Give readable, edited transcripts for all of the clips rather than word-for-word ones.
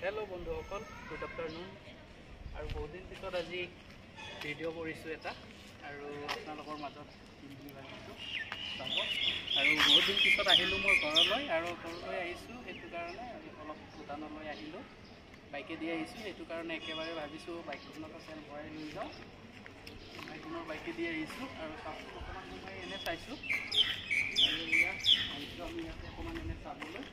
Hello बंधुসকল good afternoon और बहुत दिन पिछत आज भिडिओ এটা और आपलोर मजत चाब और बहुत दिन पिछत आहिलो मैं घरলৈ और घरলৈ आहिছোঁ সেইটো কাৰণে অলপ ভূটানলৈ আহিলোঁ বাইকে দি আহিছোঁ সেইটো কাৰণে একেবাৰে ভাবিছোঁ বাইকখনকে তেল ভৰাই লৈ যাওঁ বাইকখনৰ বাইকে দি আহিছোঁ আৰু কাপোৰ অকণমান মই এনে চাইছোঁ আৰু ইয়াত আহিছোঁ আমি ইয়াতে অকণমান এনে চাবলৈ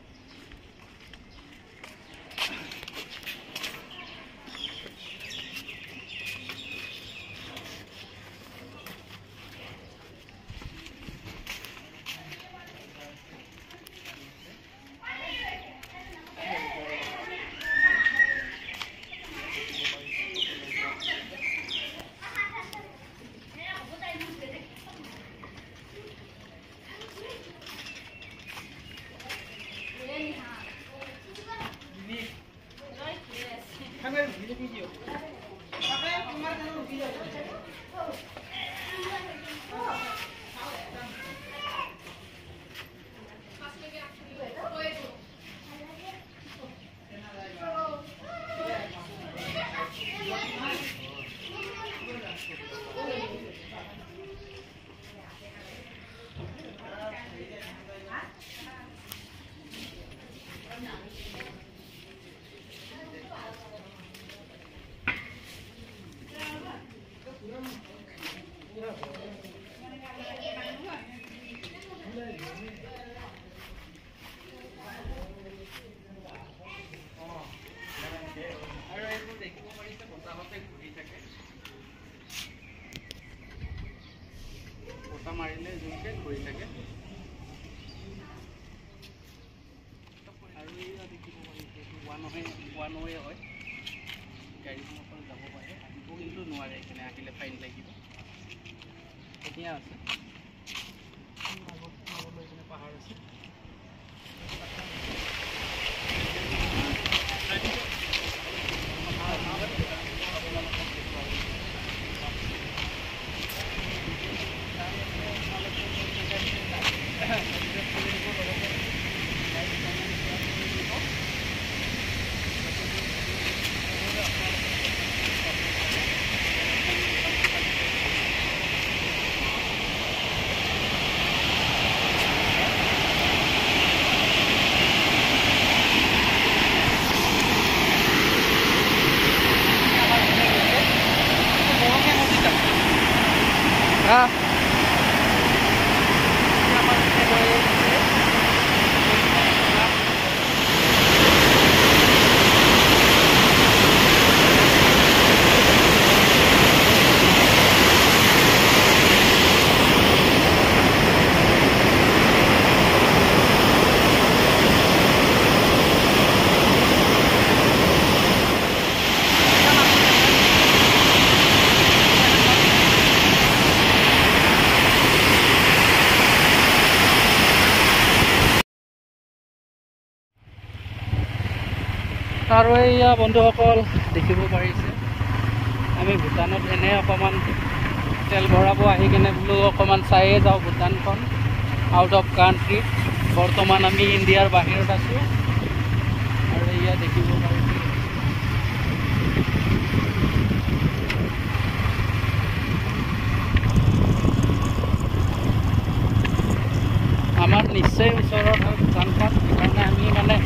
मारिले जोंके घूरी थाके और ये देखिब वान वे है गाड़ी मटर যাব পাৰে আহিব কিন্তু নোৱাৰে এখানে আহিলে ফাইন লাগিব এতিয়া আছে আগত লৈ এখানে পাহাৰ আছে और या बंधुসকল देखिब पारिছে আমি ভূটানত এনে অকমান তেল ভৰাব আহি কেনে বুলো অকমান চাইয়ে যাও ভূটানখন আউট অফ কান্ট্ৰি বৰ্তমান আমি ইন্ডিয়াৰ বাহিৰত আছো আৰু ইয়া দেখিব পাৰিছে আমাৰ নিশ্চয় ওচৰত হয় ভূটানখন কাৰণে আমি মানে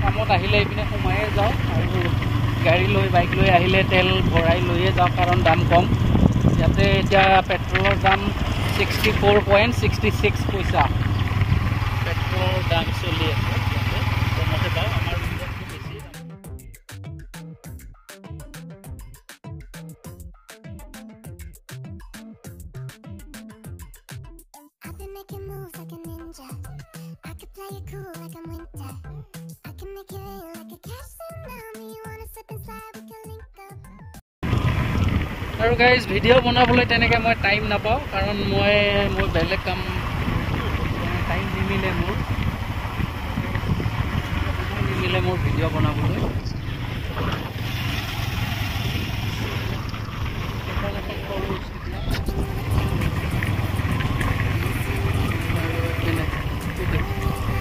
কামত আহিলে এইপিনে সোমায়ে যাওঁ আৰু গাড়ী লৈ বাইক লৈ আহিলে তেল ভৰাই লৈয়ে যাওঁ কাৰণ দাম কম ইয়াতে এতিয়া পেট্ৰলৰ দাম 64.66 পইচা পেট্ৰলৰ দাম চলি আছে ইয়াতে কমতে পাওঁ আমাৰ ইণ্ডিয়াতকৈ বেছি আৰু গাইজ ভিডিঅ' বনাবলৈ তেনেকৈ মই টাইম নাপাওঁ কাৰণ মই বেলেগ কাম টাইম নিমিলে মোৰ ভিডিঅ' বনাবলৈ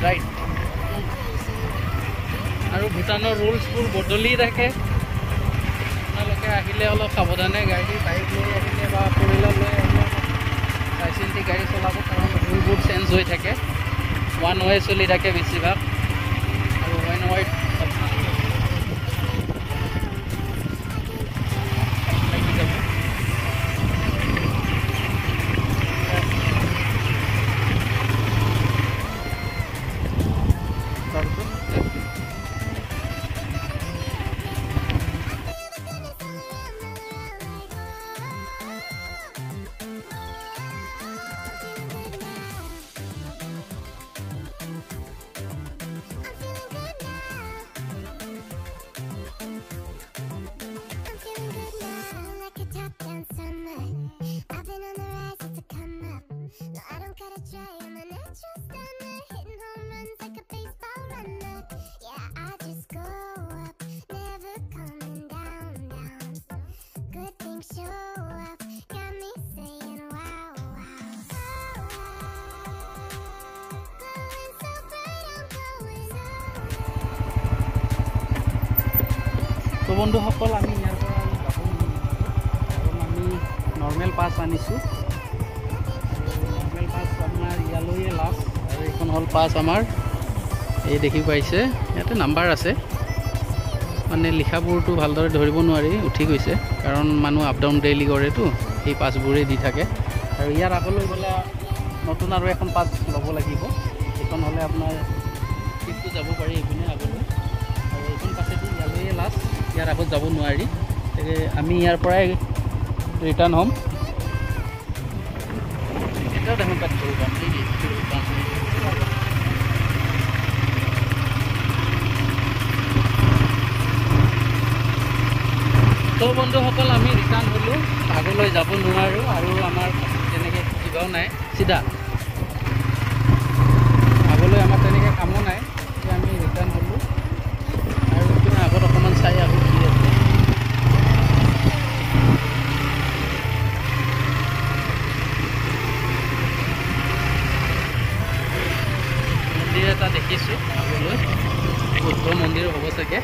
ৰাইট আৰু ভূটানৰ ৰুলছবোৰ বদলি থাকে। আপোনালোকে আহিলে অলপ সাৱধানে গাড়ী বাইক লৈ আহিলে বা পৰিয়াল লৈ আহিলে চাই চিন্তি গাড়ী চলাব, কাৰণ ৰুলবোৰ চেঞ্জ হৈ থাকে। ওৱান ৱে চলি থাকে বেছিভাগ, আৰু ওৱান ৱেত লাগি যাব। তো বন্ধুসকল, আমি ইয়াৰ পৰা যাব কাৰণ আমি নৰ্মেল পাছ আনিছোঁ। নৰ্মেল পাছ আপোনাৰ ইয়ালৈয়ে লাষ্ট, আৰু এইখন হ'ল পাছ আমাৰ। এই দেখি পাইছে ইয়াতে নাম্বাৰ আছে, মানে লিখাবোৰতো ভালদৰে ধৰিব নোৱাৰি, উঠি গৈছে কাৰণ মানুহ আপ ডাউন ডেইলি কৰেতো, সেই পাছবোৰেই দি থাকে। আৰু ইয়াৰ আগলৈ গ'লে নতুন আৰু এখন পাছ ল'ব লাগিব, এইখন হ'লে আপোনাৰ ট্ৰিপটো যাব পাৰি এইপিনে আগলৈ। আৰু এইখন পাছেদি ইয়ালৈয়ে লাষ্ট, ইয়াৰ আগত যাব নোৱাৰি। আমি ইয়াৰ পৰাই ৰিটাৰ্ণ হ'ম। এতিয়াও দেখোন তাত তো বন্ধুসকল, আমি ৰিটাৰ্ণ হ'লোঁ, আগলৈ যাব নোৱাৰোঁ, আৰু আমাৰ তেনেকৈ কিবাও নাই, চিধা আগলৈ আমাৰ তেনেকৈ কামো নাই। এতিয়া আমি ৰিটাৰ্ণ হ'লোঁ, আৰু এইপিনে আগত অকণমান চাই আহোঁ কি আছে। মন্দিৰ এটা দেখিছোঁ আগলৈ, বুদ্ধ মন্দিৰ হ'ব চাগে।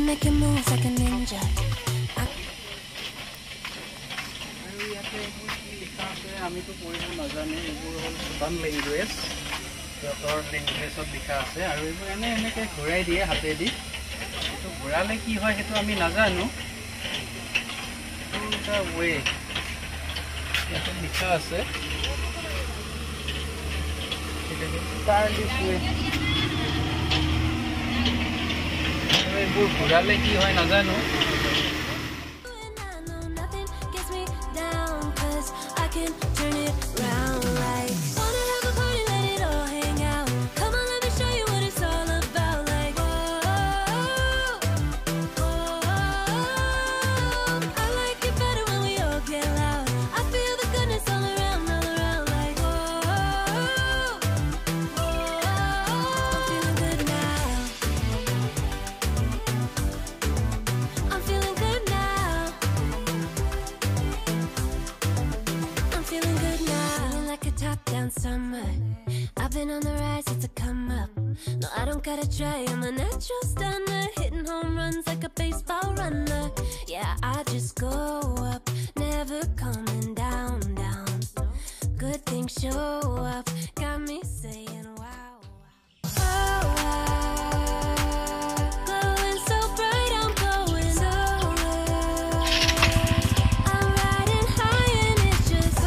making moves like a ninja. আমিতো পঢ়িব নাজানো, এইবোৰ হ'ল ভুটান লেংগুৱেজ, সিহঁতৰ লেংগুৱেজত লিখা আছে আৰু এইবোৰ এনেকৈ ঘূৰাই দিয়ে হাতেদি। এইটো ঘূৰালে কি হয় সেইটো আমি নাজানো। এটা ৱে ইয়াতে লিখা আছে। টাৰ্ণ দিছোৱে এইবোৰ ঘূৰালে কি হয় নাজানো I know nothing gets me down, 'cause I can turn it round like wanna have a party, let it all hang out. Come on, let me show you what it's all about. Like I like it better when we all get loud. I feel the goodness all around. Like I'm feeling good now. I'm feeling good now. Feeling like a top-down summer. I've been on the rise, it's a come up. No, I don't gotta try, I'm a natural stunner. Hitting home runs like a baseball runner. Yeah, I just go up, never coming down. Good things show up, got me saying wow. Glowing so bright, I'm glowing nowhere. I'm riding high and it's just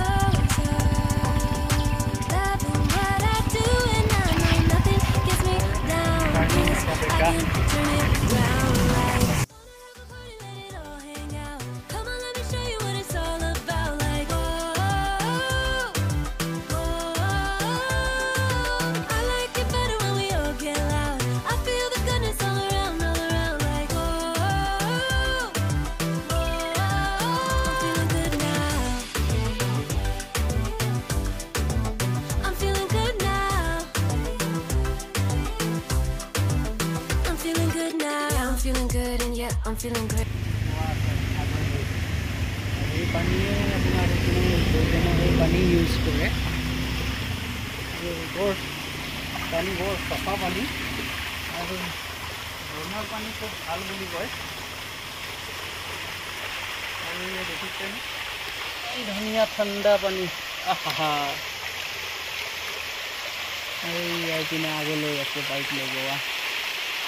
loving what I do, and I know nothing gets me down. 'Cause I can turn it round like wanna have a party, let it all hang out. Come on, let me show you what it's all about. Like I like it better when we all get loud. I feel the goodness all around. Like I'm feeling good now. I'm feeling good now. I'm feeling good now. Yeah, I'm feeling good, and yeah, I'm feeling good. এই পানীয়ে আপোনাৰ এই পানী use কৰে বৰ পানী বৰ চাফা পানী আৰু ঝৰ্ণাৰ পানী খুব ভাল বুলি কয় আৰু দেখিছেনে এই ধুনীয়া ঠাণ্ডা পানী আহা এই পিনে আগলৈ আছে বাইক লগোৱা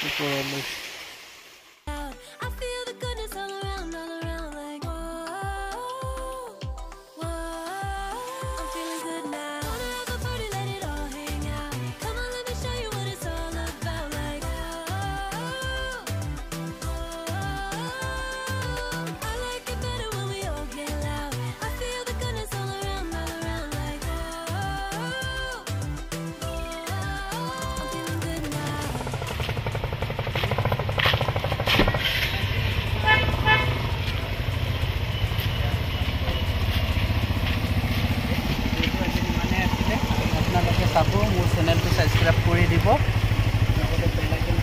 ওপৰলৈ I feel the goodness all around. Like I'm feeling good now. Wanna have a party, let it all hang out. Come on, let me show you what it's all about. Like I like it better when we all get loud. I feel the goodness all around. Like I'm feeling good now. আপোনালোকে চাব মোৰ চেনেলটো subscribe কৰি দিব লগতে বেল icon